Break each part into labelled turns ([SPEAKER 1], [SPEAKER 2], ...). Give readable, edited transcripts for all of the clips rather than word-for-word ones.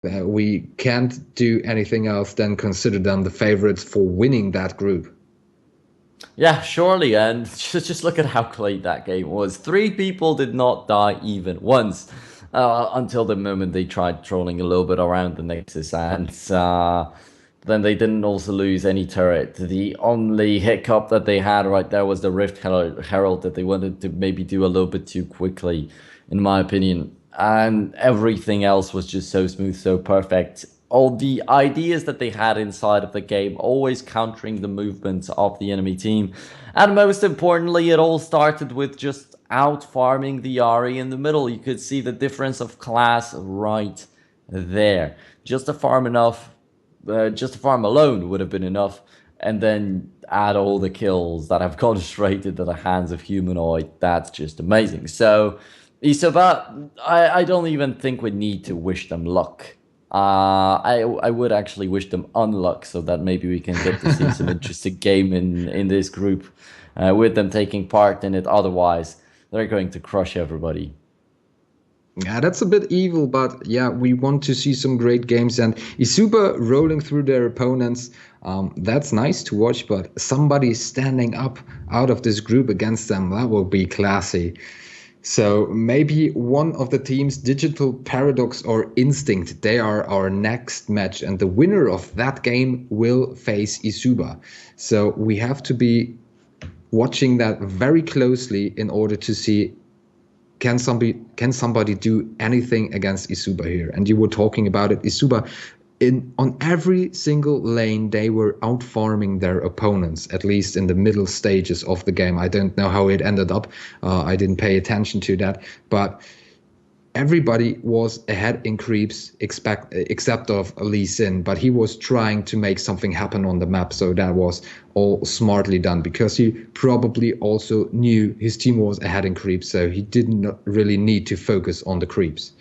[SPEAKER 1] We can't do anything else than consider them the favorites for winning that group.
[SPEAKER 2] Yeah, surely. And just look at how close that game was. Three people did not die even once until the moment they tried trolling a little bit around the Nexus. And then they didn't also lose any turret. The only hiccup that they had right there was the Herald that they wanted to maybe do a little bit too quickly, in my opinion. And everything else was just so smooth, so perfect. All the ideas that they had inside of the game, always countering the movements of the enemy team. And most importantly, it all started with just out farming the Ari in the middle. You could see the difference of class right there. Just to farm enough, just to farm alone would have been enough. And then add all the kills that have gone straight into the hands of Humanoid. That's just amazing. So, Isova, I don't even think we need to wish them luck. I would actually wish them unluck so that maybe we can get to see some interesting game in this group with them taking part in it. Otherwise, they're going to crush everybody.
[SPEAKER 1] Yeah, that's a bit evil, but yeah, we want to see some great games. And Isuba rolling through their opponents, that's nice to watch, but somebody standing up out of this group against them, that will be classy. So maybe one of the teams, Digital Paradox or Instinct, they are our next match, and the winner of that game will face Isuba. So we have to be watching that very closely in order to see can somebody do anything against Isuba here? And you were talking about it, Isuba. On every single lane, they were out farming their opponents, at least in the middle stages of the game. I don't know how it ended up. I didn't pay attention to that, but everybody was ahead in creeps except of Lee Sin, but he was trying to make something happen on the map, so that was all smartly done because he probably also knew his team was ahead in creeps, so he didn't really need to focus on the creeps.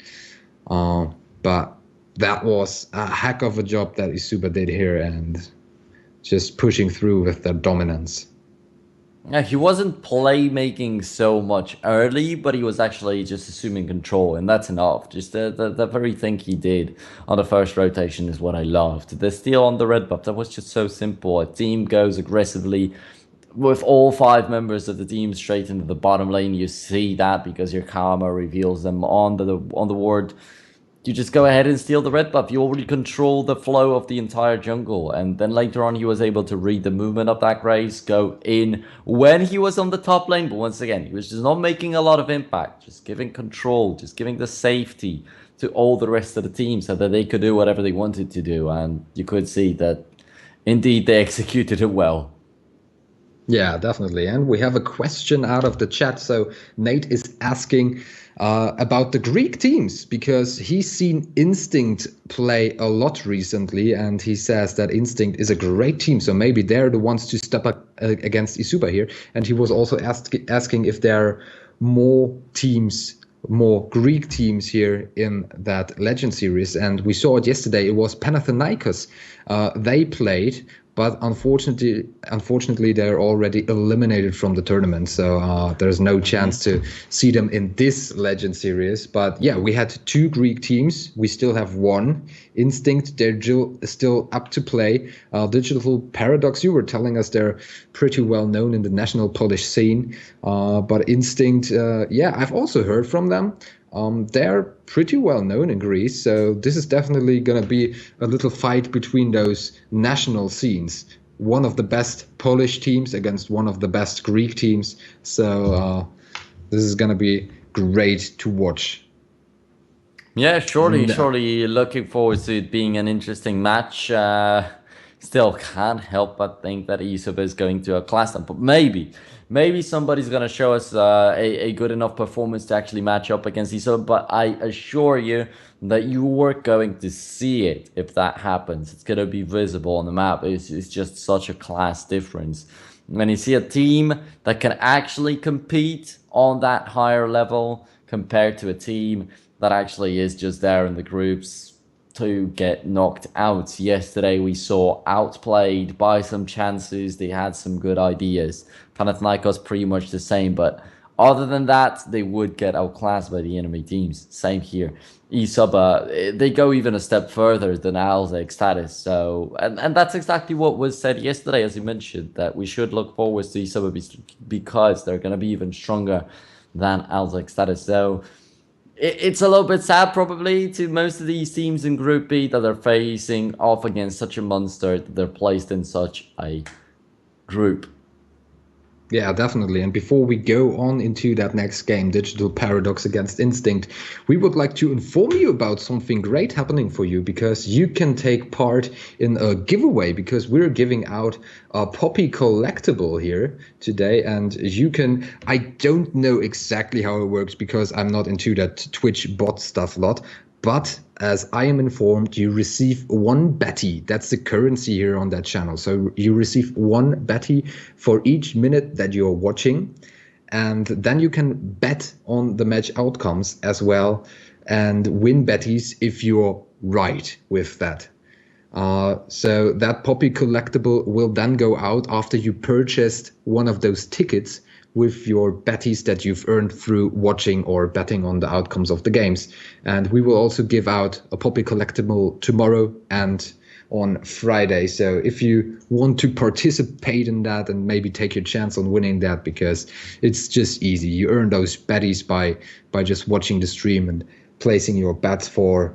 [SPEAKER 1] But that was a heck of a job that Isuba did here and just pushing through with their dominance.
[SPEAKER 2] Yeah, he wasn't playmaking so much early, but he was actually just assuming control, and that's enough. Just the very thing he did on the first rotation is what I loved. The steal on the red buff, that was just so simple. A team goes aggressively with all five members of the team straight into the bottom lane. You see that because your karma reveals them on the ward. You just go ahead and steal the red buff. You already control the flow of the entire jungle. And then later on, he was able to read the movement of that Grace, go in when he was on the top lane. But once again, he was just not making a lot of impact, just giving control, just giving the safety to all the rest of the team so that they could do whatever they wanted to do. And you could see that indeed they executed it well.
[SPEAKER 1] Yeah, definitely. And we have a question out of the chat. So Nate is asking about the Greek teams because he's seen Instinct play a lot recently, and he says that Instinct is a great team. So maybe they're the ones to step up against Isuba here. And he was also asking if there are more teams, more Greek teams here in that Legend series. And we saw it yesterday. It was Panathinaikos. They played, but unfortunately, they're already eliminated from the tournament. So there's no chance to see them in this Legend series. But yeah, we had two Greek teams. We still have one. Instinct, they're still up to play. Digital Paradox, you were telling us they're pretty well known in the national Polish scene. But Instinct, yeah, I've also heard from them. They're pretty well known in Greece, so this is definitely going to be a little fight between those national scenes. One of the best Polish teams against one of the best Greek teams. So this is going to be great to watch.
[SPEAKER 2] Yeah, surely,
[SPEAKER 1] No.
[SPEAKER 2] surely looking forward to it being an interesting match. Still can't help but think that Isoba is going to class them, but maybe somebody's gonna show us a good enough performance to actually match up against Isoba. But I assure you that you are going to see it if that happens. It's gonna be visible on the map. It's just such a class difference. When you see a team that can actually compete on that higher level compared to a team that actually is just there in the groups to get knocked out. Yesterday we saw outplayed by some chances. They had some good ideas. Panathinaikos pretty much the same, but Other than that, they would get outclassed by the enemy teams. Same here. eSuba, they go even a step further than Alzec status. So, and that's exactly what was said yesterday, as you mentioned, that we should look forward to eSuba because they're going to be even stronger than Alzec status. So, it's a little bit sad probably to most of these teams in Group B that are facing off against such a monster that they're placed in such a group.
[SPEAKER 1] Yeah, definitely. And before we go on into that next game, Digital Paradox against Instinct, we would like to inform you about something great happening for you, because you can take part in a giveaway, because we're giving out a Poppy collectible here today. And you can, I don't know exactly how it works because I'm not into that Twitch bot stuff lot. But as I am informed, you receive one Betty. That's the currency here on that channel. So you receive one Betty for each minute that you're watching. And then you can bet on the match outcomes as well and win Betties if you're right with that. So that Poppy collectible will then go out after you purchased one of those tickets with your betties that you've earned through watching or betting on the outcomes of the games. And we will also give out a Poppy collectible tomorrow and on Friday. So if you want to participate in that and maybe take your chance on winning that, because it's just easy. You earn those betties by just watching the stream and placing your bets for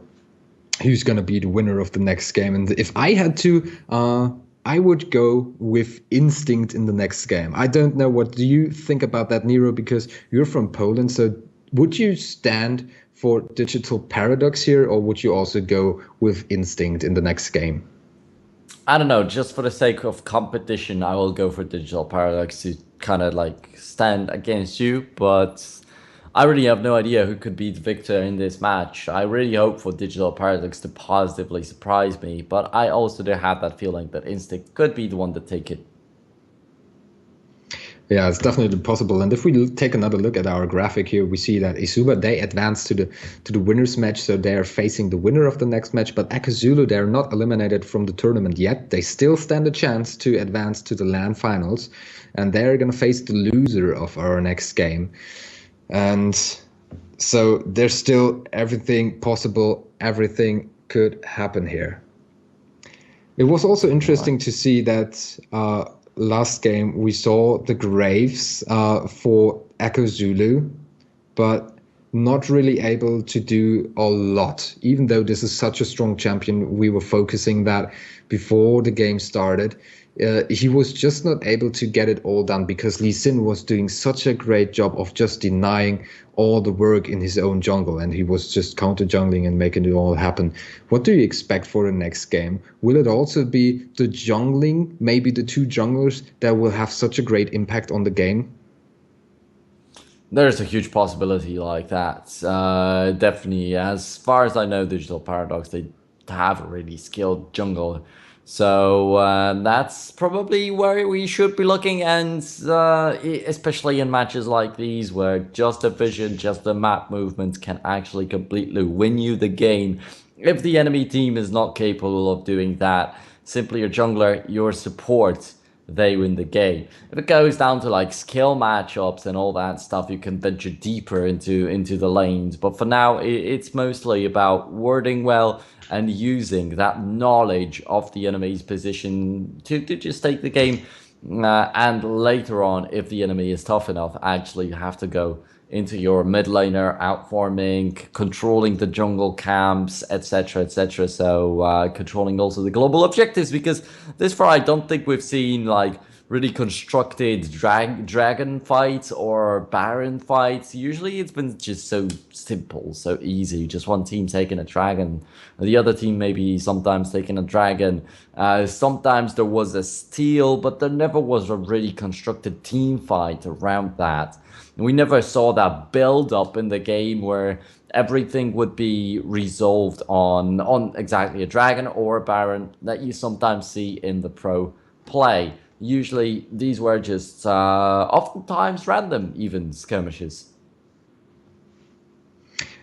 [SPEAKER 1] who's going to be the winner of the next game. And if I had to, I would go with Instinct in the next game. I don't know, what do you think about that, Nero? Because you're from Poland, so would you stand for Digital Paradox here, or would you also go with Instinct in the next game?
[SPEAKER 2] I don't know, just for the sake of competition, I will go for Digital Paradox to kind of like stand against you, but I really have no idea who could be the victor in this match. I really hope for Digital Paradox to positively surprise me, but I also do have that feeling that Instinct could be the one to take it.
[SPEAKER 1] Yeah, it's definitely possible. And if we take another look at our graphic here, we see that eSuba, they advance to the winners match, so they are facing the winner of the next match. But Akazulu, they're not eliminated from the tournament yet. They still stand a chance to advance to the LAN finals, and they're going to face the loser of our next game. And so there's still everything possible. Everything could happen here. It was also interesting to see that last game we saw the Graves for Echo Zulu, but not really able to do a lot. Even though this is such a strong champion, we were focusing that before the game started. He was just not able to get it all done because Lee Sin was doing such a great job of just denying all the work in his own jungle, and he was just counter jungling and making it all happen. What do you expect for the next game? Will it also be the jungling, maybe the two junglers, that will have such a great impact on the game?
[SPEAKER 2] There's a huge possibility like that. Definitely, as far as I know, Digital Paradox, they have a really skilled jungle. So that's probably where we should be looking, and especially in matches like these where just the vision, just the map movement can actually completely win you the game. If the enemy team is not capable of doing that, simply your jungler, your support, they win the game. If it goes down to like skill matchups and all that stuff, you can venture deeper into the lanes. But for now, it's mostly about wording well and using that knowledge of the enemy's position to just take the game. And later on, if the enemy is tough enough, actually have to go into your mid laner, outforming, controlling the jungle camps, etc., etc. So controlling also the global objectives, because this far I don't think we've seen like really constructed dragon fights or baron fights. Usually it's been just so simple, so easy. Just one team taking a dragon, the other team maybe sometimes taking a dragon. Sometimes there was a steal, but there never was a really constructed team fight around that. We never saw that build up in the game where everything would be resolved on exactly a dragon or a baron that you sometimes see in the pro play. Usually these were just oftentimes random even skirmishes.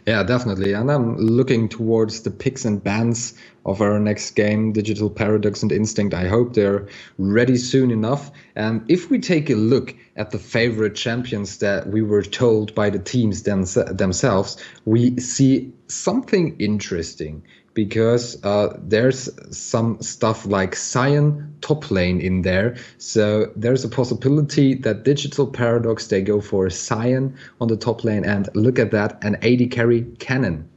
[SPEAKER 1] Yeah, definitely. And I'm looking towards the picks and bans of our next game, Digital Paradox and Instinct. I hope they're ready soon enough. And if we take a look at the favorite champions that we were told by the teams themselves, we see something interesting because there's some stuff like Cyan top lane in there. So there's a possibility that Digital Paradox, they go for Cyan on the top lane, and look at that, an AD carry cannon.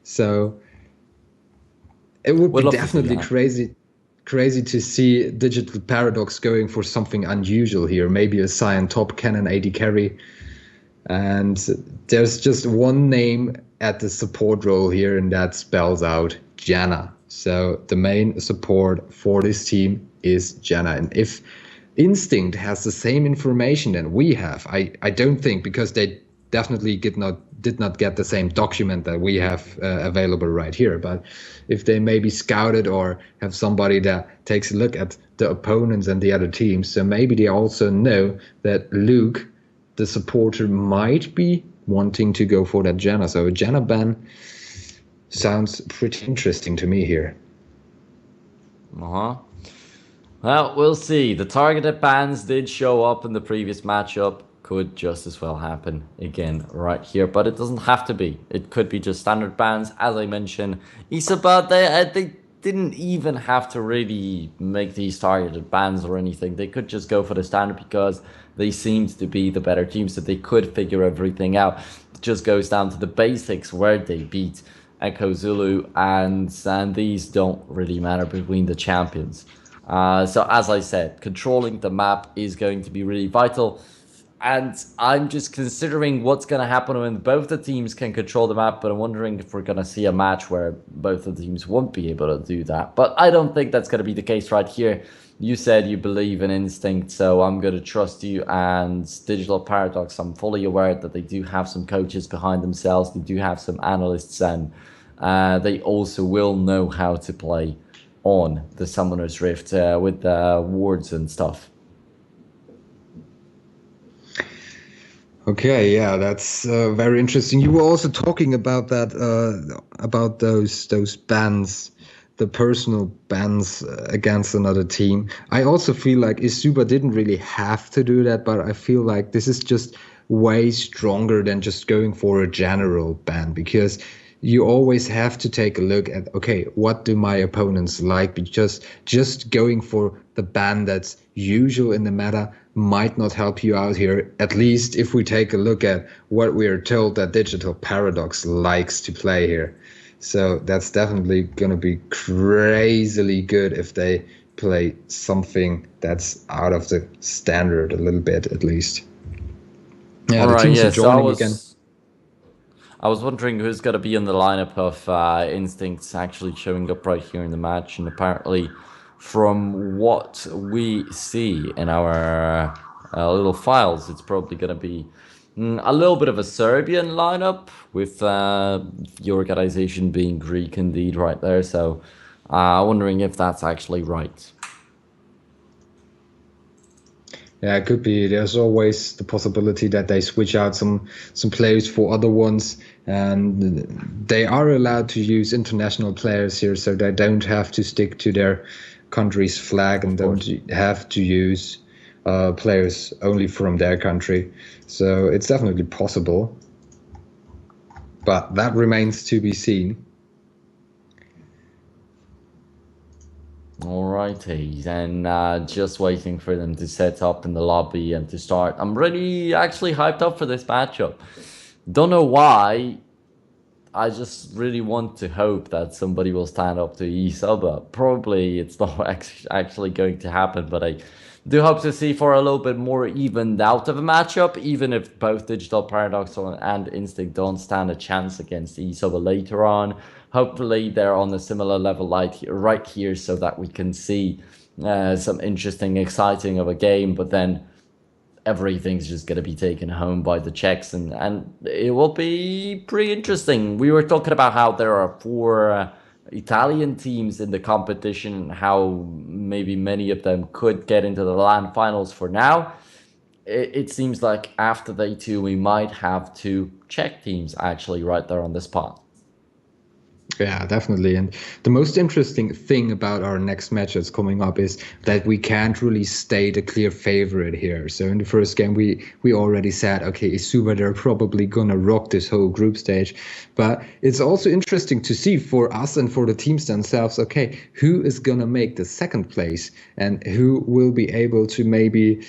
[SPEAKER 1] So it would be
[SPEAKER 2] Would love to see
[SPEAKER 1] definitely
[SPEAKER 2] that.
[SPEAKER 1] crazy to see Digital Paradox going for something unusual here. Maybe a Cyan top cannon AD carry. And there's just one name at the support role here, and that spells out Janna. So the main support for this team is Janna. And if Instinct has the same information that we have, I don't think, because they definitely did not get the same document that we have available right here. But if they maybe scouted or have somebody that takes a look at the opponents and the other teams, so maybe they also know that Luke, the supporter, might be wanting to go for that Janna. So a Janna ban sounds pretty interesting to me here.
[SPEAKER 2] Uh-huh. Well, we'll see. The targeted bans did show up in the previous matchup. Could just as well happen again right here, but it doesn't have to be. It could be just standard bans, as I mentioned. Isaba, they didn't even have to really make these targeted bans or anything. They could just go for the standard because they seemed to be the better team, so they could figure everything out. It just goes down to the basics where they beat Echo Zulu, and these don't really matter between the champions. So as I said, controlling the map is going to be really vital. And I'm just considering what's going to happen when both the teams can control the map, but I'm wondering if we're going to see a match where both of the teams won't be able to do that. But I don't think that's going to be the case right here. You said you believe in Instinct, so I'm going to trust you. And Digital Paradox, I'm fully aware that they do have some coaches behind themselves. They do have some analysts, and they also will know how to play on the Summoner's Rift with wards and stuff.
[SPEAKER 1] Okay, yeah, that's very interesting. You were also talking about that, about those bans, the personal bans against another team. I also feel like Isuba didn't really have to do that, but I feel like this is just way stronger than just going for a general ban, because you always have to take a look at, okay, what do my opponents like? Because just going for the ban that's usual in the meta might not help you out here, at least if we take a look at what we are told that Digital Paradox likes to play here. So that's definitely going to be crazily good if they play something that's out of the standard a little bit, at least. Yeah,
[SPEAKER 2] All
[SPEAKER 1] the
[SPEAKER 2] right,
[SPEAKER 1] teams are
[SPEAKER 2] yeah. So I
[SPEAKER 1] joining again.
[SPEAKER 2] was I was wondering who's going to be in the lineup of Instincts actually showing up right here in the match, and apparently, from what we see in our little files, it's probably going to be a little bit of a Serbian lineup with the organization being Greek indeed right there. So, wondering if that's actually right.
[SPEAKER 1] Yeah, it could be. There's always the possibility that they switch out some players for other ones, and they are allowed to use international players here, so they don't have to stick to their country's flag and
[SPEAKER 2] Of
[SPEAKER 1] don't
[SPEAKER 2] course.
[SPEAKER 1] have to use players only from their country. So it's definitely possible, but that remains to be seen.
[SPEAKER 2] Alrighty, and just waiting for them to set up in the lobby and to start. I'm really actually hyped up for this matchup. Don't know why. I just really want to hope that somebody will stand up to Isaba. Probably it's not actually going to happen, but I do hope to see for a little bit more evened out of a matchup, even if both Digital Paradox and Instinct don't stand a chance against Isaba later on. Hopefully they're on a similar level like right here so that we can see some interesting, exciting of a game, but then everything's just going to be taken home by the Czechs, and it will be pretty interesting. We were talking about how there are four Italian teams in the competition, how maybe many of them could get into the LAN finals for now. It seems like after day two, we might have two Czech teams actually right there on the spot.
[SPEAKER 1] Yeah, definitely. And the most interesting thing about our next match that's coming up is that we can't really state a clear favorite here. So in the first game, we already said, okay, Isuba, they're probably gonna rock this whole group stage. But it's also interesting to see for us and for the teams themselves, okay, who is gonna make the second place and who will be able to maybe,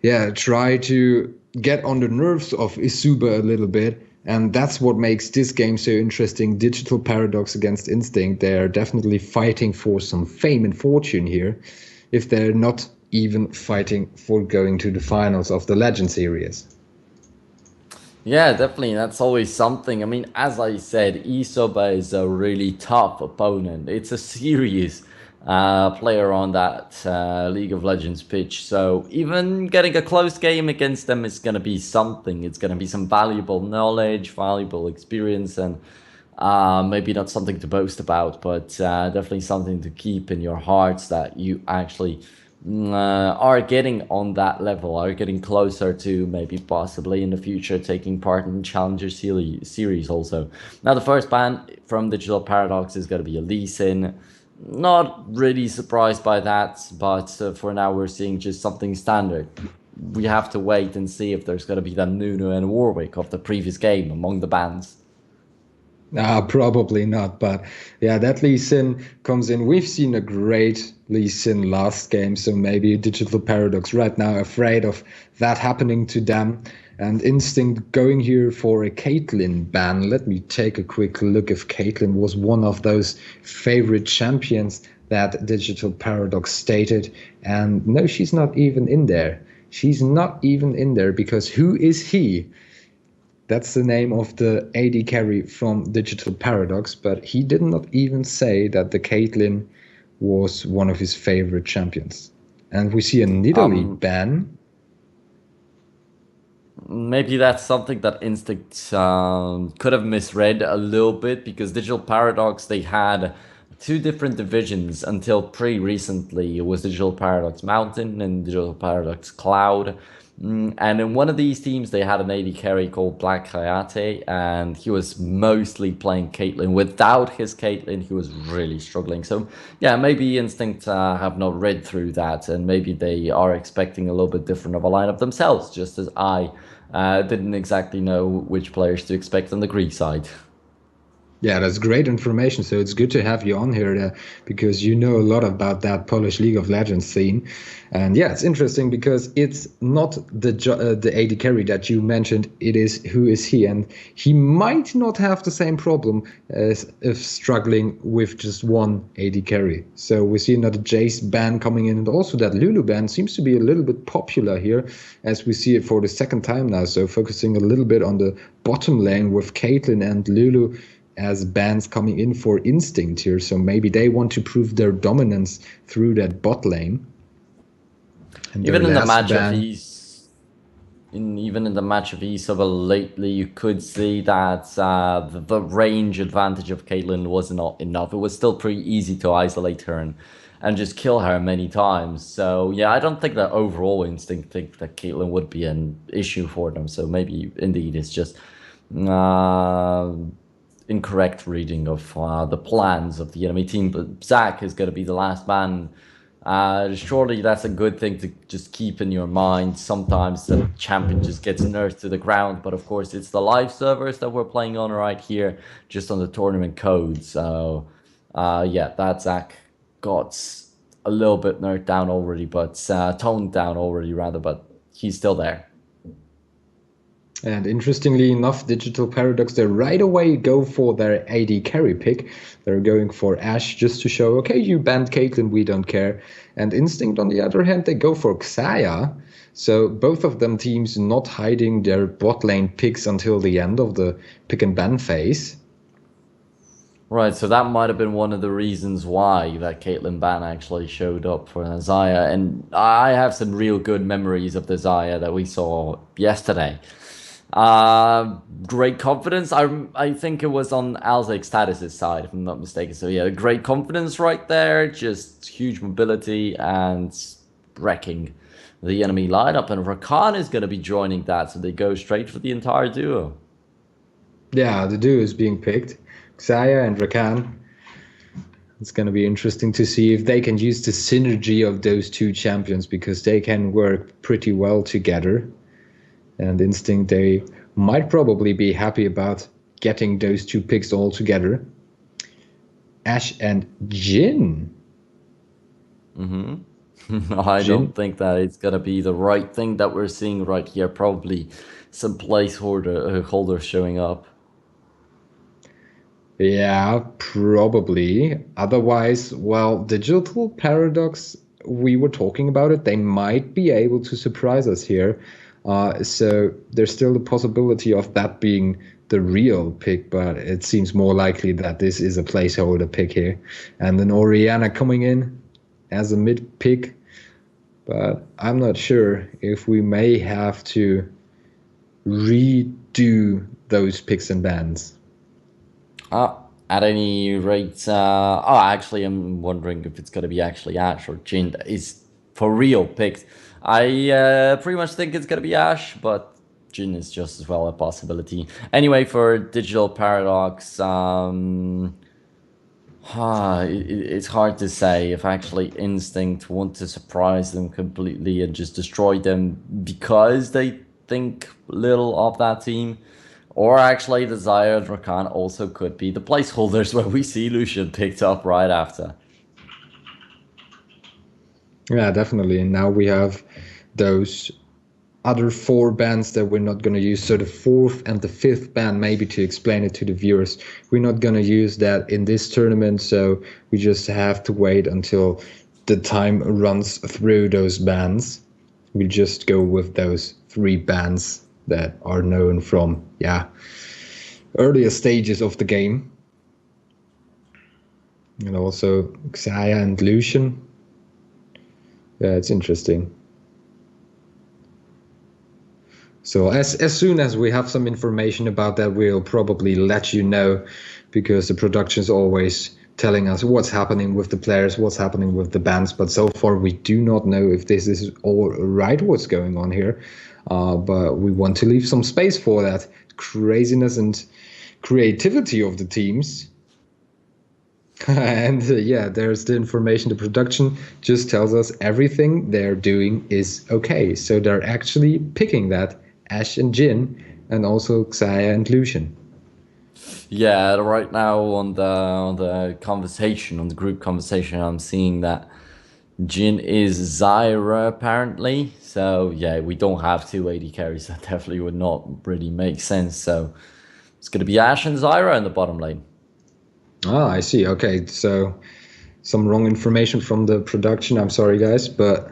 [SPEAKER 1] yeah, try to get on the nerves of Isuba a little bit. And that's what makes this game so interesting. Digital Paradox against Instinct. They are definitely fighting for some fame and fortune here, if they're not even fighting for going to the finals of the Legend series.
[SPEAKER 2] Yeah, definitely. That's always something. I mean, as I said, Isoba is a really tough opponent. It's a serious player on that League of Legends pitch. So even getting a close game against them is going to be something. It's going to be some valuable knowledge, valuable experience, and maybe not something to boast about, but definitely something to keep in your hearts that you actually are getting on that level, are getting closer to maybe possibly in the future taking part in Challenger series also. Now, the first ban from Digital Paradox is going to be a Lee Sin. Not really surprised by that, but for now we're seeing just something standard. We have to wait and see if there's going to be the Nuno and Warwick of the previous game among the bans.
[SPEAKER 1] Probably not, but yeah, that Lee Sin comes in. We've seen a great Lee Sin last game, so maybe Digital Paradox right now afraid of that happening to them. And Instinct going here for a Caitlyn ban. Let me take a quick look if Caitlyn was one of those favorite champions that Digital Paradox stated. And no, she's not even in there. She's not even in there because who is he? That's the name of the AD carry from Digital Paradox, but he did not even say that the Caitlyn was one of his favorite champions. And we see a Nidalee ban.
[SPEAKER 2] Maybe that's something that Instinct could have misread a little bit, because Digital Paradox, they had two different divisions until recently. It was Digital Paradox Mountain and Digital Paradox Cloud. And in one of these teams, they had an AD carry called Black Hayate, and he was mostly playing Caitlyn. Without his Caitlyn, he was really struggling. So, yeah, maybe Instinct have not read through that, and maybe they are expecting a little bit different of a lineup themselves, just as I didn't exactly know which players to expect on the Greek side.
[SPEAKER 1] Yeah, that's great information. So it's good to have you on here because you know a lot about that Polish League of Legends scene. And yeah, it's interesting because it's not the AD carry that you mentioned. It is who is he, and he might not have the same problem as if struggling with just one AD carry. So we see another Jace ban coming in, and also that Lulu ban seems to be a little bit popular here, as we see it for the second time now. So focusing a little bit on the bottom lane with Caitlyn and Lulu as bans coming in for Instinct here. So maybe they want to prove their dominance through that bot lane.
[SPEAKER 2] And even in the match of even in the match of Isoba lately, you could see that the range advantage of Caitlyn was not enough. It was still pretty easy to isolate her and just kill her many times. So yeah, I don't think that overall Instinct think that Caitlyn would be an issue for them. So maybe indeed it's just incorrect reading of the plans of the enemy team. But Zach is going to be the last man. Surely that's a good thing to just keep in your mind. Sometimes the champion just gets nerfed to the ground, but of course it's the live servers that we're playing on right here, just on the tournament code. So yeah, that Zach got a little bit nerfed down already, but toned down already rather, but he's still there.
[SPEAKER 1] And interestingly enough, Digital Paradox, they right away go for their AD carry pick. They're going for Ashe just to show, okay, you banned Caitlyn, we don't care. And Instinct, on the other hand, they go for Xayah. So both of them teams not hiding their bot lane picks until the end of the pick and ban phase.
[SPEAKER 2] Right, so that might have been one of the reasons why that Caitlyn ban actually showed up for Xayah. And I have some real good memories of the Xayah that we saw yesterday. Great confidence. I think it was on Alzek Status's side, if I'm not mistaken. So yeah, great confidence right there. Just huge mobility and wrecking the enemy lineup. And Rakan is going to be joining that, so they go straight for the entire duo.
[SPEAKER 1] Yeah, the duo is being picked. Xayah and Rakan. It's going to be interesting to see if they can use the synergy of those two champions, because they can work pretty well together. And Instinct, they might probably be happy about getting those two picks all together. Ash and Jin.
[SPEAKER 2] I
[SPEAKER 1] Jin.
[SPEAKER 2] don't think that it's gonna be the right thing that we're seeing right here. Probably some placeholder holders showing up.
[SPEAKER 1] Yeah, probably. Otherwise, well, Digital Paradox, we were talking about it. They might be able to surprise us here. So there's still the possibility of that being the real pick, but it seems more likely that this is a placeholder pick here. And then Oriana coming in as a mid pick. But I'm not sure if we may have to redo those picks and bans.
[SPEAKER 2] At any rate, actually, I'm wondering if it's gonna be actually Ash or Jin that is for real picked. I pretty much think it's gonna be Ash, but Jin is just as well a possibility. Anyway, for Digital Paradox, it's hard to say if actually Instinct want to surprise them completely and just destroy them because they think little of that team. Or actually, the Xayah and Rakan also could be the placeholders where we see Lucian picked up right after.
[SPEAKER 1] Yeah, definitely. And now we have those other four bands that we're not going to use. So the fourth and the fifth band, maybe to explain it to the viewers, we're not going to use that in this tournament. So we just have to wait until the time runs through those bands. We just go with those three bands that are known from, earlier stages of the game. And also Xayah and Lucian. Yeah, it's interesting. So as soon as we have some information about that, we'll probably let you know, because the production is always telling us what's happening with the players, what's happening with the bands. But so far, we do not know if this is all right, what's going on here. But we want to leave some space for that craziness and creativity of the teams. And there's the information. The production just tells us everything they're doing is okay. So they're actually picking that Ash and Jin, and also Xayah and Lucian.
[SPEAKER 2] Yeah, right now on the conversation, on the group conversation, I'm seeing that Jin is Zyra apparently. So yeah, we don't have two AD carries. That definitely would not really make sense. So it's gonna be Ash and Zyra in the bottom lane.
[SPEAKER 1] Ah, I see. Okay, so some wrong information from the production. I'm sorry, guys, but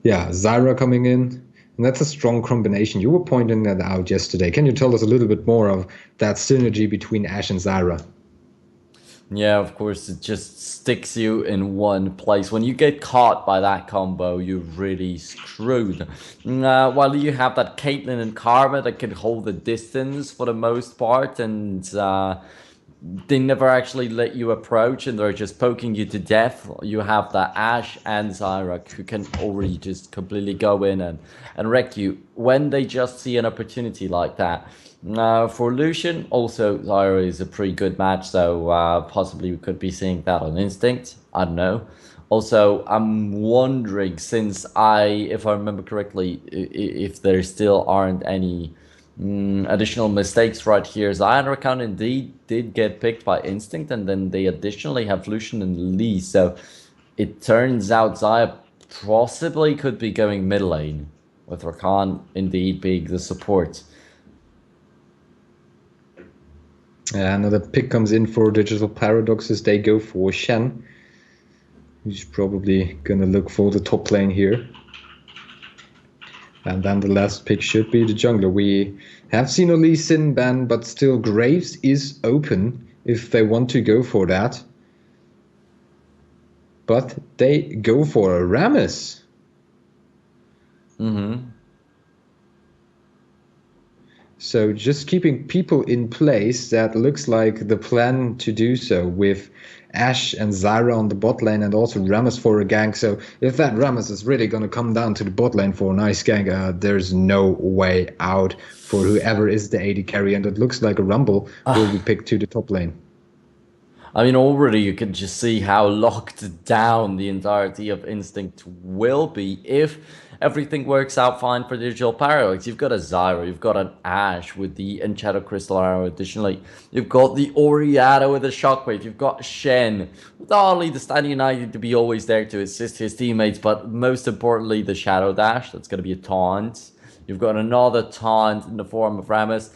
[SPEAKER 1] yeah, Zyra coming in. And that's a strong combination. You were pointing that out yesterday. Can you tell us a little bit more of that synergy between Ash and Zyra?
[SPEAKER 2] Yeah, of course, it just sticks you in one place. When you get caught by that combo, you're really screwed. While you have that Caitlyn and Karma that can hold the distance for the most part, and they never actually let you approach, and they're just poking you to death. You have that Ash and Zyra who can already just completely go in and wreck you when they just see an opportunity like that. For Lucian, also Zyra is a pretty good match, so possibly we could be seeing that on Instinct. I don't know. Also, I'm wondering, since if I remember correctly, if there still aren't any additional mistakes right here. Zion Rakan indeed did get picked by Instinct, and then they additionally have Lucian and Lee. So it turns out Zaya possibly could be going mid lane, with Rakan indeed being the support.
[SPEAKER 1] Another pick comes in for Digital Paradoxes. They go for Shen, who's probably going to look for the top lane here. And then the last pick should be the jungler. We have seen a Lee Sin ban, but still Graves is open if they want to go for that. But they go for a Rammus. So just keeping people in place, that looks like the plan to do so, with Ashe and Zyra on the bot lane and also Rammus for a gank. So if that Rammus is really going to come down to the bot lane for a nice gank, there's no way out for whoever is the AD carry. And it looks like a Rumble will be picked to the top lane.
[SPEAKER 2] I mean, already you can just see how locked down the entirety of Instinct will be if everything works out fine for Digital Paradox. You've got a Zyra, you've got an Ashe with the Enchanted Crystal Arrow. Additionally, you've got the Orianna with a Shockwave. You've got Shen with not only the Stand United to be always there to assist his teammates, but most importantly, the Shadow Dash. That's going to be a taunt. You've got another taunt in the form of Rammus.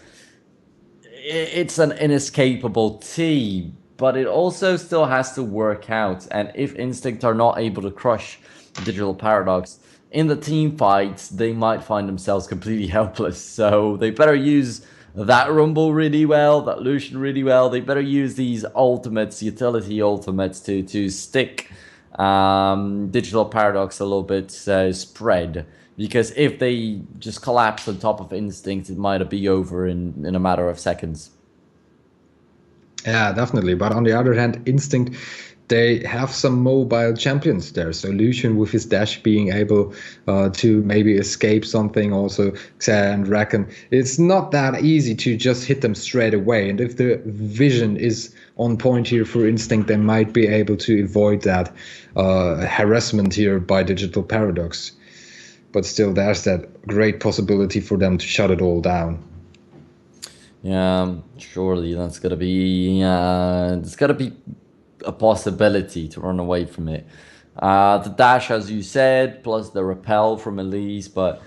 [SPEAKER 2] It's an inescapable team, but it also still has to work out. And if Instinct are not able to crush Digital Paradox in the team fights, they might find themselves completely helpless. So they better use that Rumble really well, that Lucian really well. They better use these ultimates, utility ultimates, to stick Digital Paradox a little bit spread. Because if they just collapse on top of Instinct, it might be over in a matter of seconds.
[SPEAKER 1] Yeah, definitely. But on the other hand, Instinct, they have some mobile champions there. So Lucian with his dash being able to maybe escape something, also Xayah and Rakan. It's not that easy to just hit them straight away. And if the vision is on point here for Instinct, they might be able to avoid that harassment here by Digital Paradox. But still, there's that great possibility for them to shut it all down.
[SPEAKER 2] Yeah, surely that's gonna be it's gotta be a possibility to run away from it. The dash, as you said, plus the repel from Elise, but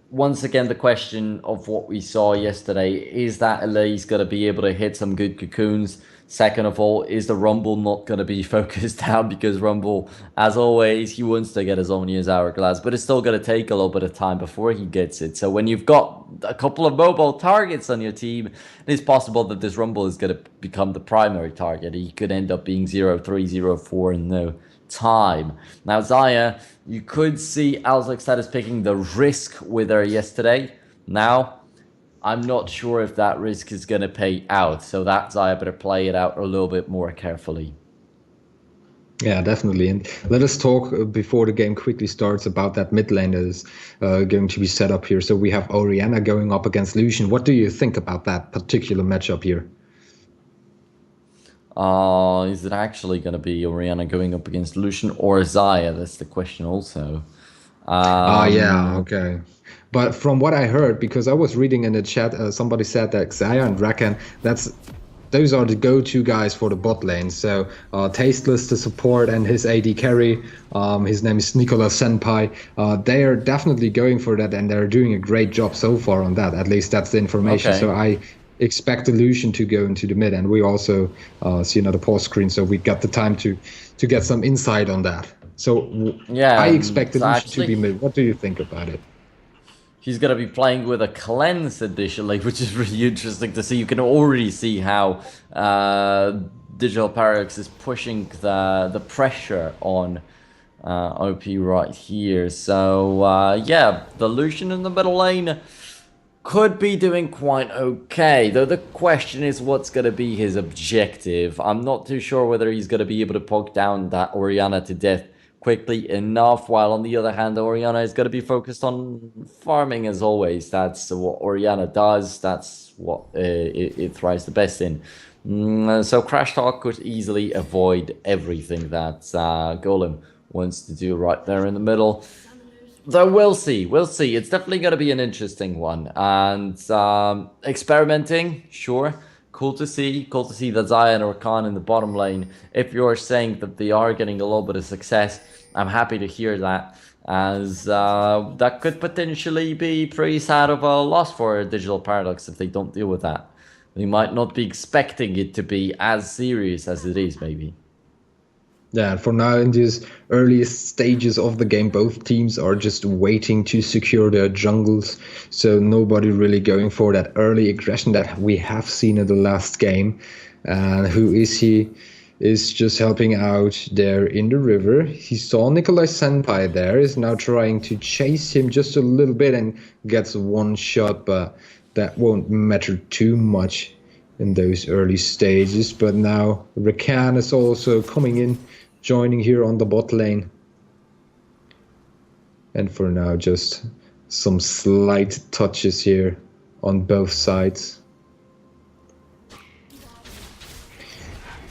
[SPEAKER 2] once again, the question of what we saw yesterday, is that Elise going to be able to hit some good cocoons? Second of all, is the Rumble not going to be focused down? Because Rumble, as always, he wants to get his Omnia's Hourglass, but it's still going to take a little bit of time before he gets it. So when you've got a couple of mobile targets on your team, it's possible that this Rumble is going to become the primary target. He could end up being 0-3, 0-4 in no time. Now, Xayah, you could see Alzoxad is picking the risk with her yesterday. Now, I'm not sure if that risk is going to pay out. So that Xayah better play it out a little bit more carefully.
[SPEAKER 1] Yeah, definitely. And let us talk before the game quickly starts about that mid lane that is going to be set up here. So we have Orianna going up against Lucian. What do you think about that particular matchup here?
[SPEAKER 2] Is it actually going to be Orianna going up against Lucian or Xayah? That's the question also.
[SPEAKER 1] Yeah, okay. But from what I heard, because I was reading in the chat, somebody said that Xayah and Rakan, those are the go-to guys for the bot lane. So Tasteless to support and his AD carry, his name is Nicola Senpai. They are definitely going for that, and they're doing a great job so far on that. At least that's the information. Okay. So I expect Illusion to go into the mid, and we also see another pause screen, so we got the time to get some insight on that. So yeah, I expect Illusion to be mid. What do you think about it?
[SPEAKER 2] He's going to be playing with a cleanse additionally, which is really interesting to see. You can already see how Digital Paradox is pushing the pressure on OP right here. So yeah, the Lucian in the middle lane could be doing quite okay, though the question is what's going to be his objective. I'm not too sure whether he's going to be able to poke down that Orianna to death quickly enough, while on the other hand, Orianna is going to be focused on farming as always. That's what Orianna does. That's what it thrives the best in. So Crash Talk could easily avoid everything that Golem wants to do right there in the middle. Though we'll see. It's definitely going to be an interesting one. And experimenting, sure. Cool to see that Xayah and Rakan in the bottom lane. If you're saying that they are getting a little bit of success, I'm happy to hear that, as that could potentially be pretty sad of a loss for Digital Paradox if they don't deal with that. They might not be expecting it to be as serious as it is, maybe.
[SPEAKER 1] Yeah, for now, in these earliest stages of the game, both teams are just waiting to secure their jungles. So nobody really going for that early aggression that we have seen in the last game. And who is he? Is just helping out there in the river. He saw Nikolai Senpai there, is now trying to chase him just a little bit and gets one shot, but that won't matter too much in those early stages. But now Rakan is also coming in, joining here on the bot lane. And for now, just some slight touches here on both sides.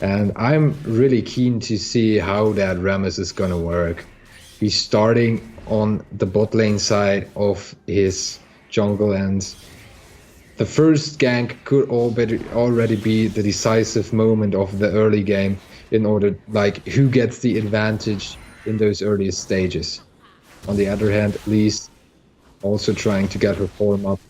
[SPEAKER 1] And I'm really keen to see how that Rammus is gonna work. He's starting on the bot lane side of his jungle, and the first gank could already be the decisive moment of the early game in order, like, who gets the advantage in those earliest stages. On the other hand, at least also trying to get her form up.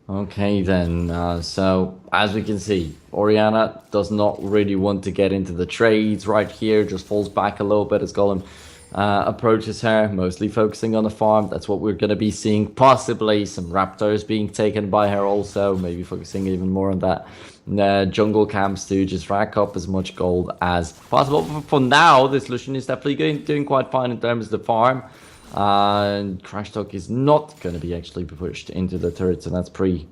[SPEAKER 2] Okay then, so as we can see, Orianna does not really want to get into the trades right here, just falls back a little bit as Golem approaches her, mostly focusing on the farm. That's what we're going to be seeing, possibly some Raptors being taken by her also, maybe focusing even more on that jungle camps to just rack up as much gold as possible. But for now, this Lucian is definitely doing quite fine in terms of the farm. And Crash Talk is not going to be actually pushed into the turret, so that's pretty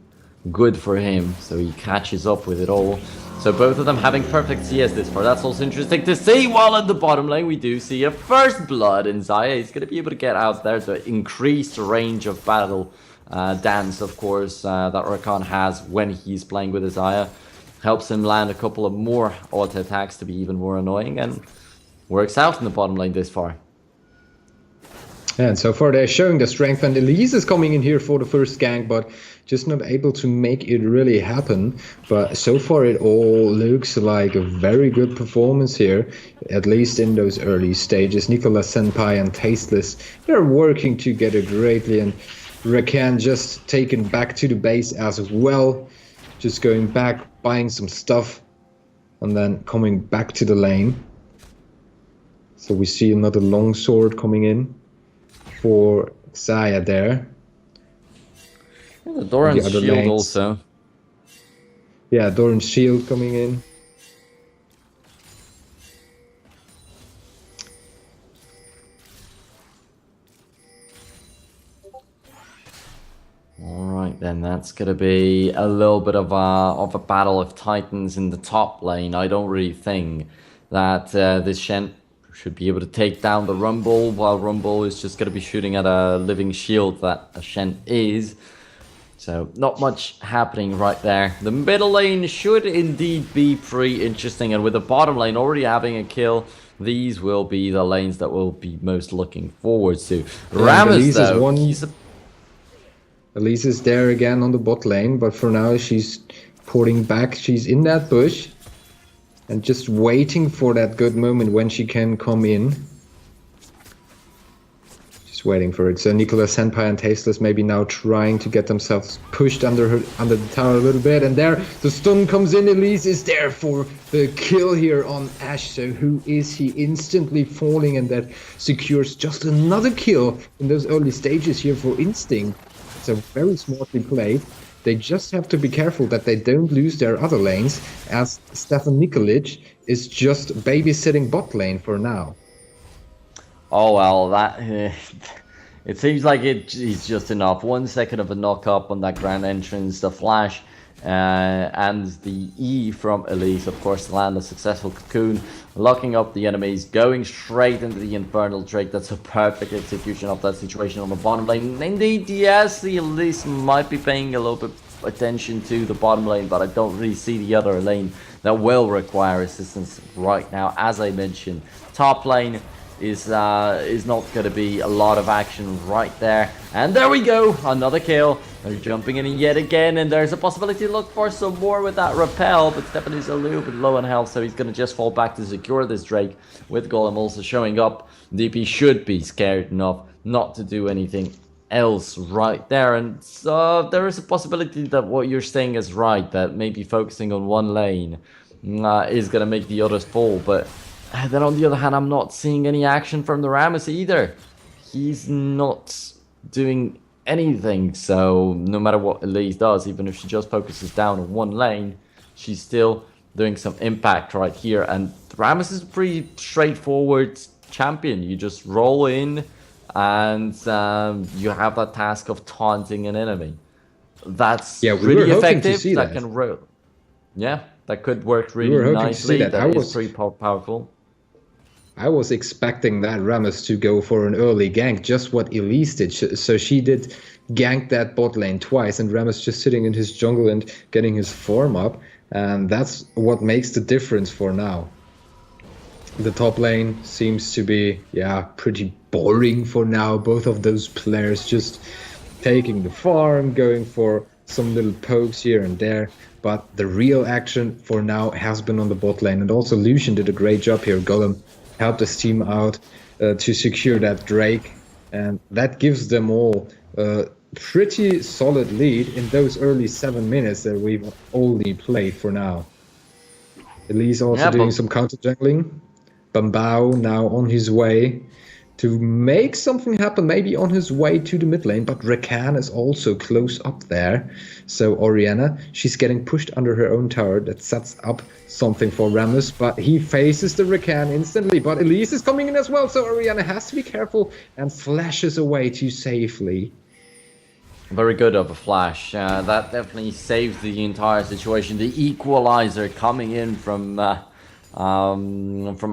[SPEAKER 2] good for him. So he catches up with it all. So both of them having perfect CS this far. That's also interesting to see. While in the bottom lane, we do see a first blood in Xayah. He's going to be able to get out there to increase the range of battle dance, of course, that Rakan has when he's playing with his Xayah. Helps him land a couple of more auto attacks to be even more annoying, and works out in the bottom lane this far.
[SPEAKER 1] And so far they're showing the strength, and Elise is coming in here for the first gank, but just not able to make it really happen. But so far it all looks like a very good performance here, at least in those early stages. Nicolas Senpai and Tasteless, they're working together greatly, and Rakan just taken back to the base as well, just going back, buying some stuff, and then coming back to the lane. So we see another longsword coming in for Xayah there.
[SPEAKER 2] The Doran's shield lanes. Also.
[SPEAKER 1] Yeah, Doran's shield coming in.
[SPEAKER 2] Alright then, that's going to be a little bit of a battle of titans in the top lane. I don't really think that this Shen should be able to take down the Rumble, while Rumble is just going to be shooting at a living shield that a Shen is. So not much happening right there. The middle lane should indeed be pretty interesting, and with the bottom lane already having a kill, these will be the lanes that we'll be most looking forward to. Rammus, though,
[SPEAKER 1] Elise is there again on the bot lane, but for now she's porting back. She's in that bush and just waiting for that good moment when she can come in. Just waiting for it. So Nicolas Senpai and Tasteless maybe now trying to get themselves pushed under the tower a little bit. And there, the stun comes in. Elise is there for the kill here on Ashe. So who is he? Instantly falling, and that secures just another kill in those early stages here for Instinct. So very smartly played. They just have to be careful that they don't lose their other lanes, as Stefan Nikolic is just babysitting bot lane for now.
[SPEAKER 2] Oh well, that it seems like it's just enough. 1 second of a knock up on that grand entrance, the flash, and the E from Elise, of course, to land a successful cocoon, locking up the enemies, going straight into the Infernal Drake. That's a perfect execution of that situation on the bottom lane. Indeed, yes, the Elise might be paying a little bit attention to the bottom lane, but I don't really see the other lane that will require assistance right now. As I mentioned, top lane is not going to be a lot of action right there. And there we go, another kill. They're jumping in yet again, and there's a possibility to look for some more with that repel, but Stefan is a little bit low on health, so he's going to just fall back to secure this Drake, with Golem also showing up. DP should be scared enough not to do anything else right there, and so there is a possibility that what you're saying is right, that maybe focusing on one lane is going to make the others fall. But then on the other hand, I'm not seeing any action from the Rammus either. He's not doing anything, so no matter what Elise does, even if she just focuses down on one lane, she's still doing some impact right here. And Rammus is a pretty straightforward champion. You just roll in and you have that task of taunting an enemy. That's
[SPEAKER 1] Yeah, we were
[SPEAKER 2] really
[SPEAKER 1] hoping to
[SPEAKER 2] effective.
[SPEAKER 1] see
[SPEAKER 2] That
[SPEAKER 1] that.
[SPEAKER 2] can yeah, that could work
[SPEAKER 1] We
[SPEAKER 2] really
[SPEAKER 1] were hoping to see
[SPEAKER 2] nicely.
[SPEAKER 1] that.
[SPEAKER 2] That is pretty powerful.
[SPEAKER 1] I was expecting that Rammus to go for an early gank, just what Elise did. So she did gank that bot lane twice, and Rammus just sitting in his jungle and getting his form up. And that's what makes the difference for now. The top lane seems to be, yeah, pretty boring for now. Both of those players just taking the farm, going for some little pokes here and there. But the real action for now has been on the bot lane. And also Lucian did a great job here. Golem helped his team out to secure that Drake. And that gives them all a pretty solid lead in those early 7 minutes that we've only played for now. Elise also doing some counter jungling. Bambao now on his way to make something happen, maybe on his way to the mid lane, but Rakan is also close up there. So Orianna, she's getting pushed under her own tower. That sets up something for Rammus, but he faces the Rakan instantly. But Elise is coming in as well, so Orianna has to be careful and flashes away too safely.
[SPEAKER 2] Very good of a flash. That definitely saves the entire situation. The equalizer coming in from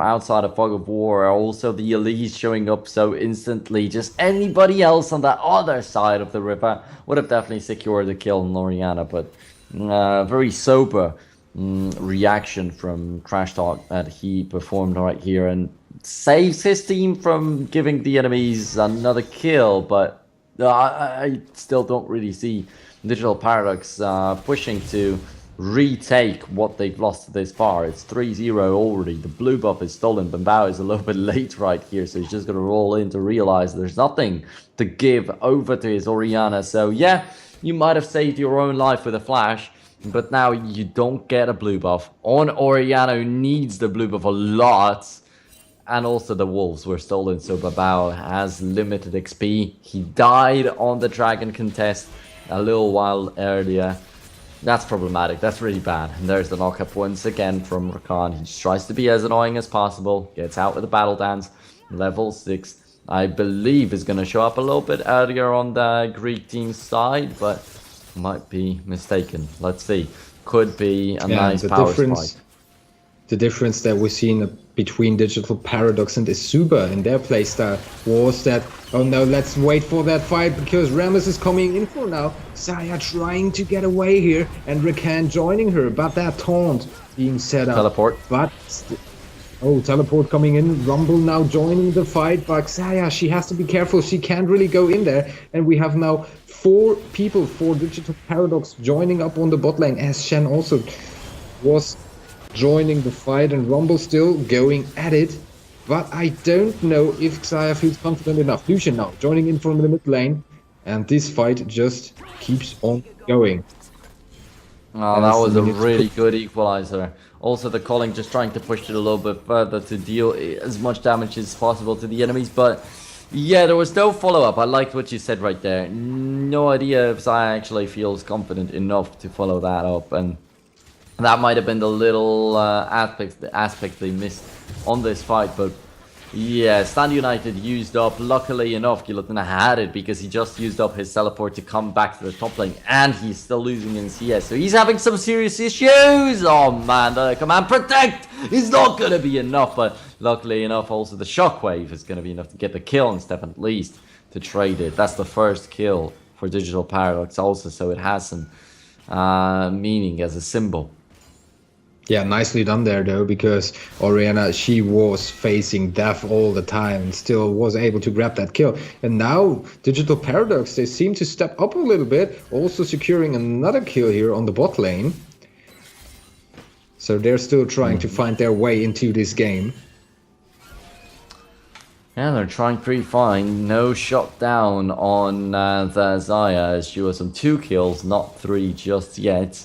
[SPEAKER 2] outside of Fog of War. Also the Elise showing up so instantly. Just anybody else on that other side of the river would have definitely secured the kill on Orianna. But very sober reaction from Crash Talk that he performed right here and saves his team from giving the enemies another kill. But I still don't really see Digital Paradox pushing to retake what they've lost this far. It's 3-0 already. The blue buff is stolen. Bambao is a little bit late right here, so he's just going to roll in to realize there's nothing to give over to his Orianna. So yeah, you might have saved your own life with a flash, but now you don't get a blue buff on Orianna, who needs the blue buff a lot. And also the wolves were stolen, so Bambao has limited XP. He died on the dragon contest a little while earlier. That's problematic. That's really bad. And there's the knockup once again from Rakan. He just tries to be as annoying as possible. Gets out with a battle dance. Level 6, I believe, is going to show up a little bit earlier on the Greek team's side, but might be mistaken. Let's see. Could be a nice power spike.
[SPEAKER 1] The difference that we've seen between Digital Paradox and Isuba in their playstyle was that, oh no, let's wait for that fight because Rammus is coming in for now. Xayah trying to get away here and Rakan joining her, but that taunt being set up.
[SPEAKER 2] Teleport.
[SPEAKER 1] But, teleport coming in. Rumble now joining the fight, but Xayah, she has to be careful. She can't really go in there. And we have now 4 people for Digital Paradox joining up on the bot lane, as Shen also was joining the fight, and Rumble still going at it, but I don't know if Xayah feels confident enough. Lucian now joining in from the mid lane, and this fight just keeps on going.
[SPEAKER 2] Oh, that was a really good equalizer. Also the Calling just trying to push it a little bit further to deal as much damage as possible to the enemies, but yeah, there was no follow-up. I liked what you said right there. No idea if Xayah actually feels confident enough to follow that up, and that might have been the little aspect they missed on this fight. But yeah, Stand United used up, luckily enough, Gilotna had it because he just used up his teleport to come back to the top lane, and he's still losing in CS, so he's having some serious issues. Oh man, the command protect is not going to be enough, but luckily enough also the shockwave is going to be enough to get the kill and step at least to trade it. That's the first kill for Digital Paradox also, so it has some meaning as a symbol.
[SPEAKER 1] Yeah, nicely done there though, because Orianna, she was facing death all the time and still was able to grab that kill. And now Digital Paradox, they seem to step up a little bit, also securing another kill here on the bot lane. So they're still trying to find their way into this game.
[SPEAKER 2] Yeah, they're trying pretty fine. No shot down on the Xayah, as she was on 2 kills, not 3 just yet.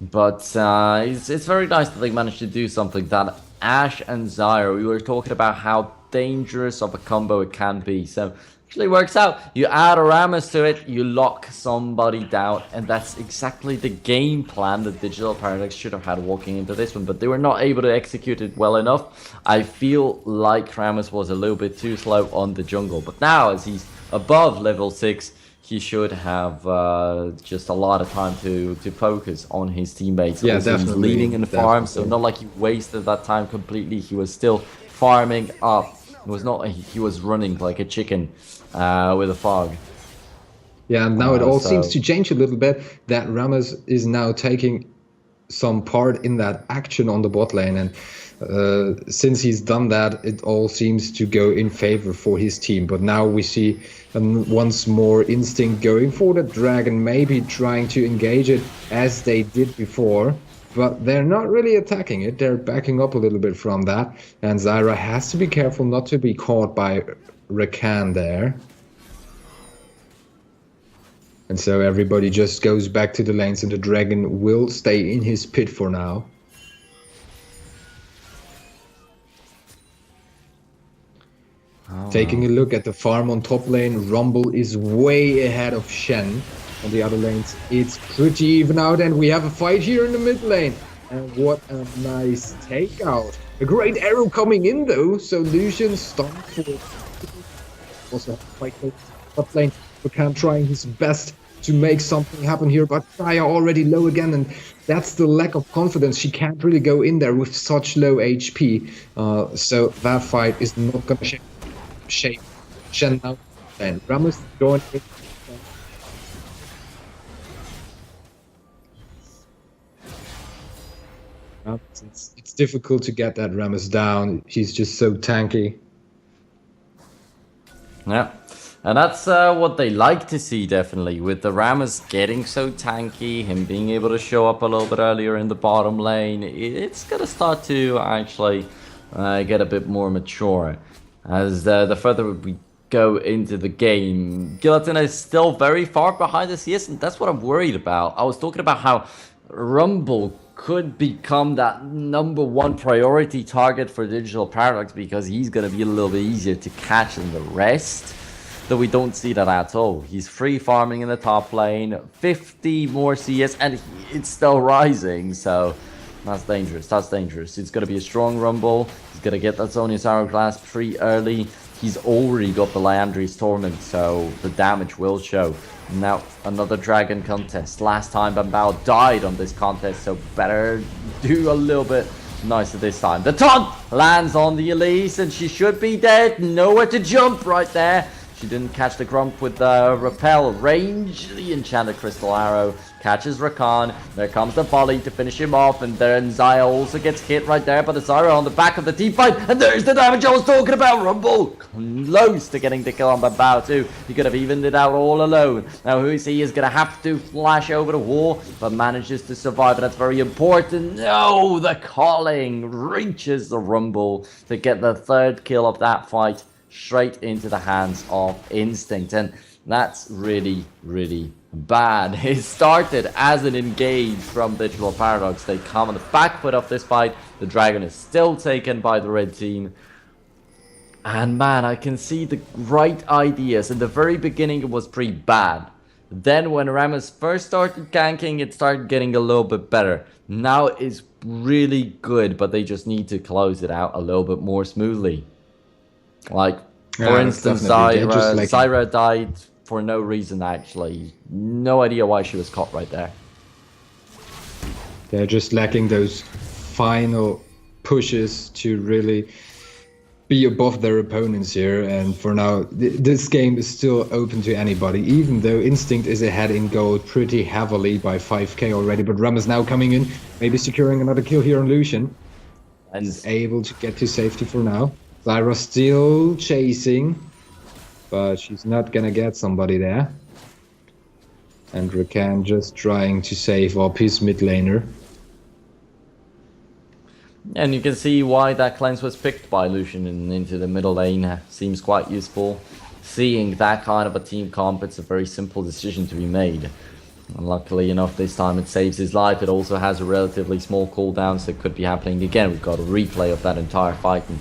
[SPEAKER 2] But it's very nice that they managed to do something. That Ashe and Xayah, we were talking about how dangerous of a combo it can be. So actually works out. You add a Rammus to it, you lock somebody down, and that's exactly the game plan that Digital Paradox should have had walking into this one, but they were not able to execute it well enough. I feel like Rammus was a little bit too slow on the jungle, but now as he's above level 6, he should have just a lot of time to focus on his teammates.
[SPEAKER 1] Yeah,
[SPEAKER 2] Also, he's leading in the farm, so
[SPEAKER 1] definitely.
[SPEAKER 2] not like he wasted that time completely. He was still farming up. It was not like he was running like a chicken with a fog.
[SPEAKER 1] Yeah, and now it all seems
[SPEAKER 2] So
[SPEAKER 1] to change a little bit that Ramos is now taking some part in that action on the bot lane, and since he's done that, it all seems to go in favor for his team. But now we see once more Instinct going for the dragon, maybe trying to engage it as they did before, but they're not really attacking it. They're backing up a little bit from that, and Zyra has to be careful not to be caught by Rakan there. And so everybody just goes back to the lanes, and the dragon will stay in his pit for now. Taking a look at the farm on top lane, Rumble is way ahead of Shen. On the other lanes, it's pretty even out, and we have a fight here in the mid lane. And what a nice takeout. A great arrow coming in though, so Lucian starts for also fight top lane. Rakan trying his best to make something happen here, but Kaya already low again, and that's the lack of confidence. She can't really go in there with such low HP, so that fight is not gonna shape Shen now. And Ramos going in. It's difficult to get that Ramos down. He's just so tanky.
[SPEAKER 2] yeah. And that's what they like to see, definitely, with the Ramos getting so tanky, him being able to show up a little bit earlier in the bottom lane. It's going to start to actually get a bit more mature. As the further we go into the game, Gilliton is still very far behind the CS, and that's what I'm worried about. I was talking about how Rumble could become that #1 priority target for Digital Paradox because he's going to be a little bit easier to catch than the rest. Though we don't see that at all. He's free farming in the top lane, 50 more CS, and it's still rising, so that's dangerous. That's dangerous. It's going to be a strong Rumble. He's going to get that Zonia's Hourglass pretty early. He's already got the Liandry's Torment, so the damage will show. Now, another Dragon contest. Last time Bambao died on this contest, so better do a little bit nicer this time. The taunt lands on the Elise, and she should be dead. Nowhere to jump right there. She didn't catch the Grump with the Repel range. The Enchanted Crystal Arrow catches Rakan. There comes the volley to finish him off, and then Xayah also gets hit right there by the Zyra on the back of the team fight. And there's the damage I was talking about. Rumble close to getting the kill on Bambao too. He could have evened it out all alone. Now who is he is going to have to flash over the wall, but manages to survive, and that's very important. No, the calling reaches the Rumble to get the third kill of that fight, straight into the hands of Instinct, and that's really, really bad. It started as an engage from Digital Paradox. They come on the back foot of this fight. The dragon is still taken by the red team, and man, I can see the right ideas. In the very beginning it was pretty bad. Then when Ramos first started ganking, it started getting a little bit better. Now it's really good, but they just need to close it out a little bit more smoothly. Like, for instance, Zyra died for no reason, actually. No idea why she was caught right there.
[SPEAKER 1] They're just lacking those final pushes to really be above their opponents here. And for now, this game is still open to anybody, even though Instinct is ahead in gold pretty heavily by 5k already. But Ram is now coming in, maybe securing another kill here on Lucian. And is able to get to safety for now. Zyra still chasing, but she's not gonna get somebody there. And Rakan just trying to save up his mid laner.
[SPEAKER 2] And you can see why that cleanse was picked by Lucian into the middle lane. Seems quite useful. Seeing that kind of a team comp, it's a very simple decision to be made. And luckily enough, this time it saves his life. It also has a relatively small cooldown, so it could be happening again. We've got a replay of that entire fight. And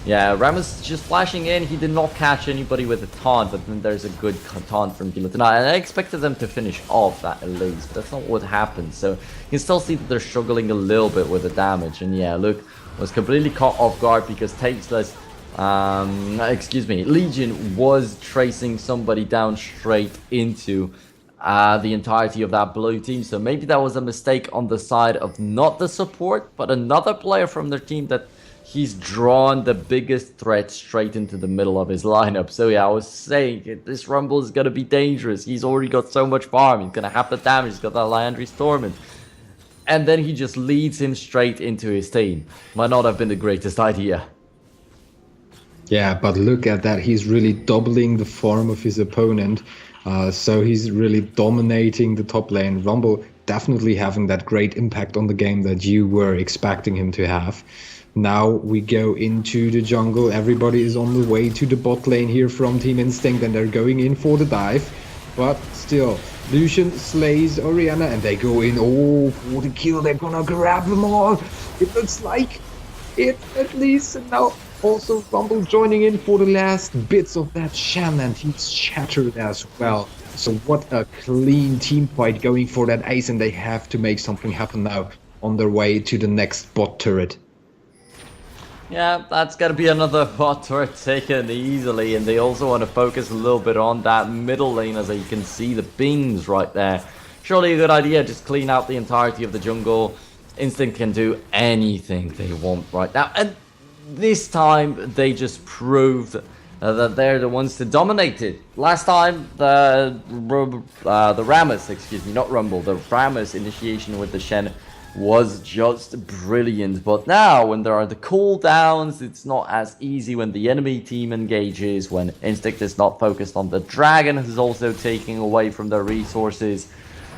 [SPEAKER 2] yeah, Ramos just flashing in. He did not catch anybody with a taunt, but then there's a good taunt from Gilliton. And I expected them to finish off that Elise, but that's not what happened. So you can still see that they're struggling a little bit with the damage. And yeah, look, was completely caught off guard because Tasteless excuse me, Legion was tracing somebody down straight into the entirety of that blue team. So maybe that was a mistake on the side of not the support, but another player from their team that he's drawn the biggest threat straight into the middle of his lineup. So yeah, I was saying this Rumble is going to be dangerous. He's already got so much farm. He's going to have the damage. He's got that Liandry's Torment. And then he just leads him straight into his team. Might not have been the greatest idea.
[SPEAKER 1] Yeah, but look at that. He's really doubling the farm of his opponent. So he's really dominating the top lane. Rumble definitely having that great impact on the game that you were expecting him to have. Now we go into the jungle. Everybody is on the way to the bot lane here from Team Instinct, and they're going in for the dive. But still, Lucian slays Orianna, and they go in. Oh, for the kill. They're gonna grab them all. It looks like it, at least. And now also Rumble joining in for the last bits of that Shen, and he's shattered as well. So what a clean team fight going for that ace, and they have to make something happen now on their way to the next bot turret.
[SPEAKER 2] Yeah, that's going to be another bot turret taken easily, and they also want to focus a little bit on that middle lane, as you can see the beams right there. Surely a good idea, just clean out the entirety of the jungle. Instinct can do anything they want right now, and this time they just proved that they're the ones to dominate it. Last time, the Rammus, excuse me, not Rumble, the Rammus initiation with the Shen was just brilliant. But now, when there are the cooldowns, it's not as easy when the enemy team engages, when Instinct is not focused on the Dragon, who's also taking away from their resources.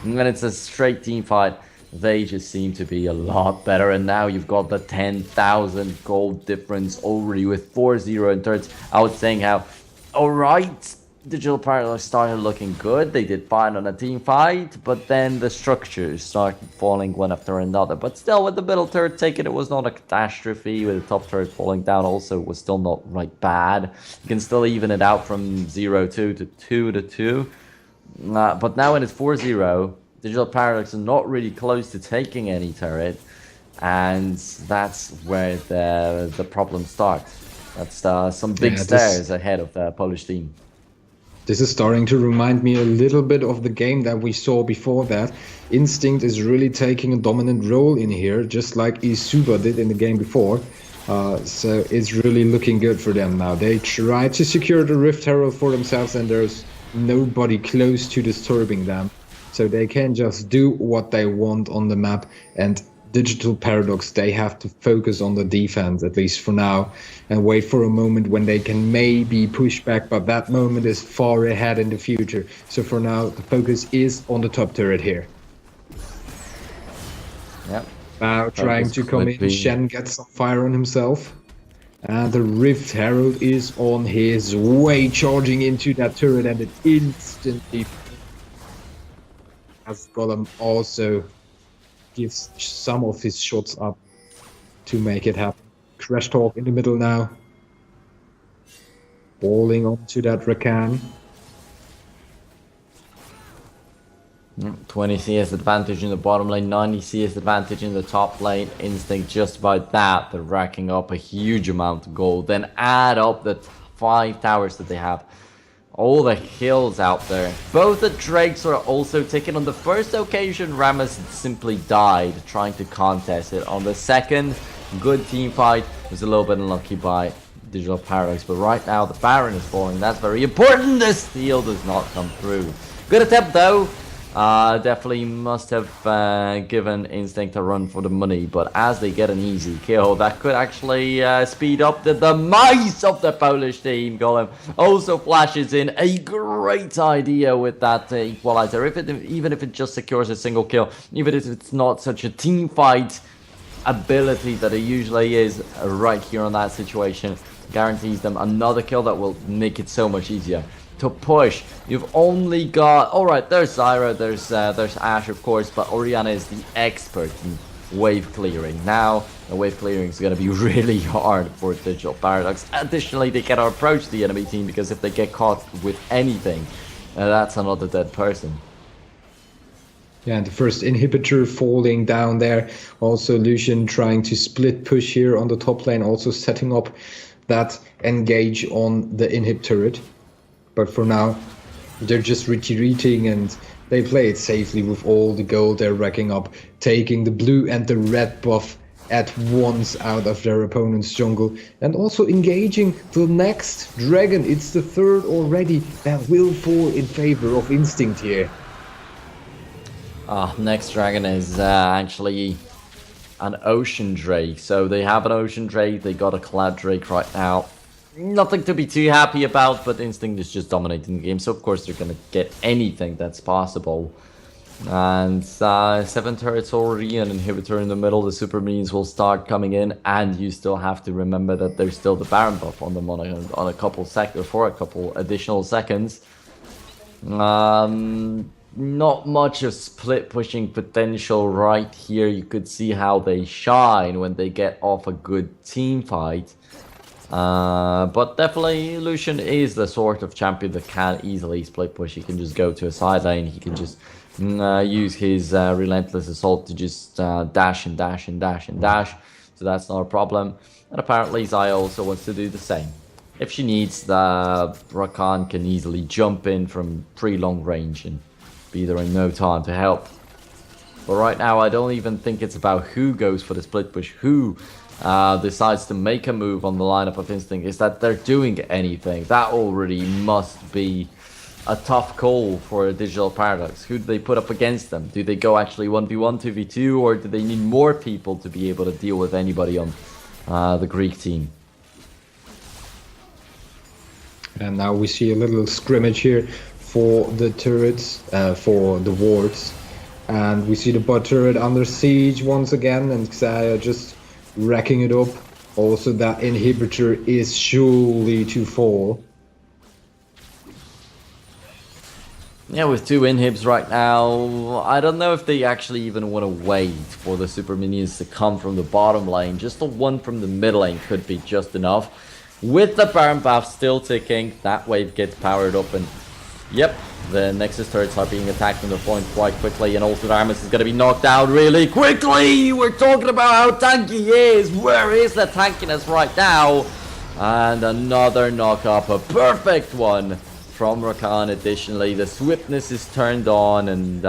[SPEAKER 2] And when it's a straight team fight, they just seem to be a lot better. And now you've got the 10,000 gold difference already with 4-0 in turrets. I was saying how, alright, Digital Paradox started looking good. They did fine on a team fight, but then the structures started falling one after another. But still, with the middle turret taken, it was not a catastrophe. With the top turret falling down also, it was still not right bad. You can still even it out from 0-2 to 2-2. But now when it's 4-0, Digital Paradox are not really close to taking any turret, and that's where the problem starts. That's some big stairs ahead of the Polish team.
[SPEAKER 1] This is starting to remind me a little bit of the game that we saw before that. Instinct is really taking a dominant role in here, just like Isuba did in the game before. So it's really looking good for them now. They try to secure the Rift Herald for themselves, and there's nobody close to disturbing them. So they can just do what they want on the map, and Digital Paradox, they have to focus on the defense, at least for now, and wait for a moment when they can maybe push back, but that moment is far ahead in the future. So for now, the focus is on the top turret here.
[SPEAKER 2] Yep.
[SPEAKER 1] Now trying to come in, Shen gets some fire on himself. And the Rift Herald is on his way, charging into that turret, and it instantly... as Golem also gives some of his shots up to make it happen. Crash Talk in the middle now. Balling onto that Rakan.
[SPEAKER 2] 20 CS advantage in the bottom lane, 90 CS advantage in the top lane. Instinct just about that. They're racking up a huge amount of gold. Then add up the 5 towers that they have. All the kills out there. Both the Drakes are also taken. On the first occasion, Rammus simply died trying to contest it. On the second, good team fight. Was a little bit unlucky by Digital Paradox. But right now, the Baron is falling. That's very important. The steal does not come through. Good attempt, though. Definitely must have given Instinct a run for the money, but as they get an easy kill, that could actually speed up the demise of the Polish team. Golem also flashes in a great idea with that equalizer, even if it just secures a single kill, even if it's not such a team fight ability that it usually is. Right here on that situation guarantees them another kill that will make it so much easier to push. You've only got, all right, there's Zyra, there's Ashe, of course, but Orianna is the expert in wave clearing. Now the wave clearing is going to be really hard for Digital Paradox. Additionally, they cannot approach the enemy team, because if they get caught with anything, that's another dead person.
[SPEAKER 1] Yeah, and the first inhibitor falling down there. Also Lucian trying to split push here on the top lane, also setting up that engage on the inhib turret. But for now, they're just retreating and they play it safely with all the gold they're racking up, taking the blue and the red buff at once out of their opponent's jungle, and also engaging the next dragon. It's the third already that will fall in favor of Instinct here.
[SPEAKER 2] Next dragon is actually an Ocean Drake. So they have an Ocean Drake, they got a Cloud Drake right now. Nothing to be too happy about, but Instinct is just dominating the game, so of course they're gonna get anything that's possible. And 7 turrets already, an inhibitor in the middle, the super minions will start coming in, and you still have to remember that there's still the Baron buff on them on a couple seconds, for a couple additional seconds. Not much of split pushing potential right here. You could see how they shine when they get off a good team fight. But definitely Lucian is the sort of champion that can easily split push. He can just go to a side lane. He can just use his relentless assault to just dash and dash and dash and dash. So that's not a problem. And apparently Xayah also wants to do the same. If she needs, the Rakan can easily jump in from pretty long range and be there in no time to help. But right now I don't even think it's about who goes for the split push, who decides to make a move on the lineup of Instinct. Is that they're doing anything. That already must be a tough call for a Digital Paradox. Who do they put up against them? Do they go actually 1v1, 2v2, or do they need more people to be able to deal with anybody on the Greek team?
[SPEAKER 1] And now we see a little scrimmage here for the turrets, for the wards. And we see the bot turret under siege once again, and Xayah just racking it up. Also, that inhibitor is surely to fall.
[SPEAKER 2] Yeah, with 2 inhibs right now, I don't know if they actually even want to wait for the super minions to come from the bottom lane. Just the one from the middle lane could be just enough. With the Baron buff still ticking, that wave gets powered up, and yep, the Nexus turrets are being attacked on the point quite quickly, and also Armus is going to be knocked out really quickly. We're talking about how tanky he is. Where is the tankiness right now? And another knock up, a perfect one from Rakan. Additionally, the swiftness is turned on, and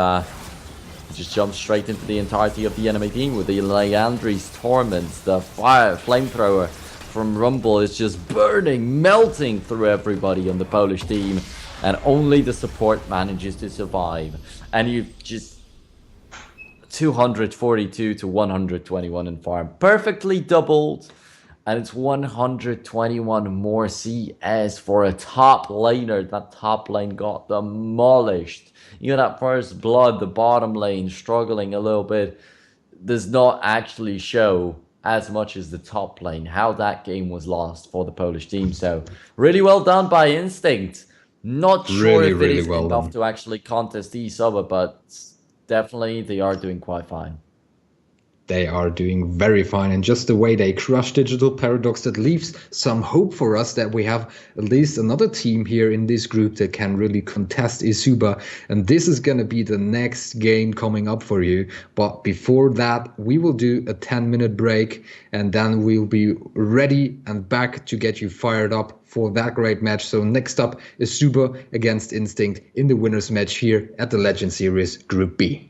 [SPEAKER 2] just jumps straight into the entirety of the enemy team with the Leandri's Torment. The fire flamethrower from Rumble is just burning, melting through everybody on the Polish team, and only the support manages to survive. And you just 242 to 121 in farm, perfectly doubled, and it's 121 more CS for a top laner. That top lane got demolished. You know, that first blood, the bottom lane struggling a little bit, does not actually show as much as the top lane how that game was lost for the Polish team. So really well done by Instinct. Not sure if it is enough to actually contest eSuba, but definitely they are doing quite fine.
[SPEAKER 1] They are doing very fine, and just the way they crush Digital Paradox, that leaves some hope for us that we have at least another team here in this group that can really contest eSuba, and this is going to be the next game coming up for you. But before that, we will do a 10-minute break, and then we'll be ready and back to get you fired up for that great match. So next up is eSuba against Instinct in the winners match here at the Legend Series Group B.